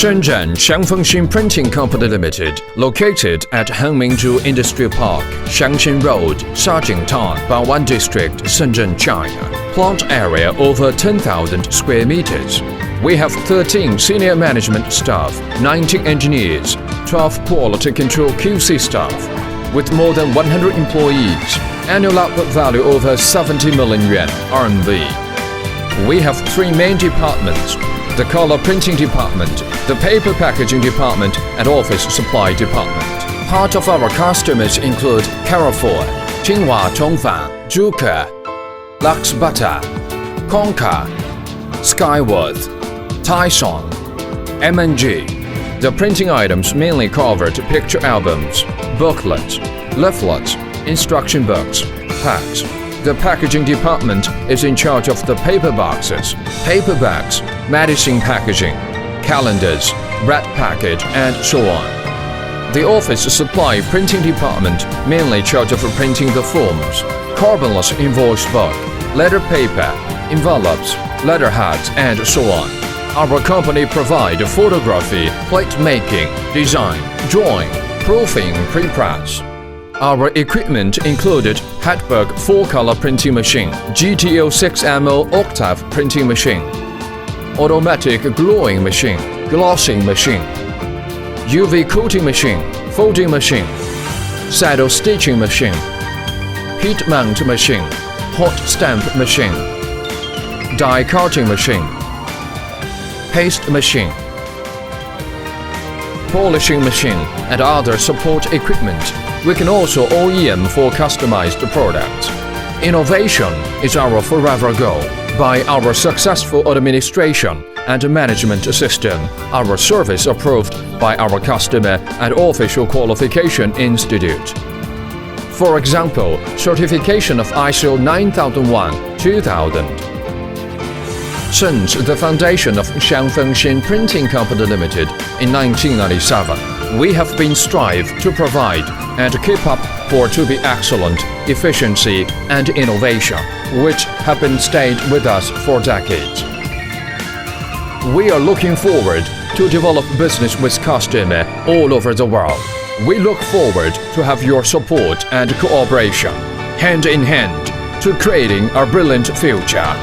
Shenzhen Xiangfengxin Printing Company Limited, located at Hengmingzhu Industrial Park, Xiangxin Road, Shajingtan, Bao'an District, Shenzhen, China. Plant area over 10,000 square meters. We have 13 senior management staff, 19 engineers, 12 quality control QC staff, with more than 100 employees. Annual output value over 70 million yuan RMB. We have three main departments: the color printing department, the paper packaging department, and office supply department. Part of our customers include Carrefour, Jinhua Tongfan, Zhuke, Lux Butter, Konka, Skyworth, Tyson, M&G. The printing items mainly covered picture albums, booklets, leaflets, instruction books, packs. The packaging department is in charge of the paper boxes, paper bags, medicine packaging, calendars, bread packet, and so on. The office supply printing department mainly in charge of printing the forms, carbonless invoice book, letter paper, envelopes, letterheads, and so on. Our company provide photography, plate making, design, drawing, proofing, pre-press. Our equipment included Hatberg 4-color printing machine, GTO 6MO octave printing machine, automatic gluing machine, glossing machine, UV coating machine, folding machine, saddle stitching machine, heat mount machine, hot stamp machine, die cutting machine, paste machine, polishing machine, and other support equipment. We can also OEM for customized products. Innovation is our forever goal. By our successful administration and management system, our service approved by our customer and official qualification institute. For example, certification of ISO 9001-2000. Since the foundation of Xiangfengxin Printing Company Limited in 1997, we have been strive to provide and keep up for to be excellent efficiency and innovation, which have been stayed with us for decades. We are looking forward to develop business with customer all over the world. We look forward to have your support and cooperation, hand in hand, to creating a brilliant future.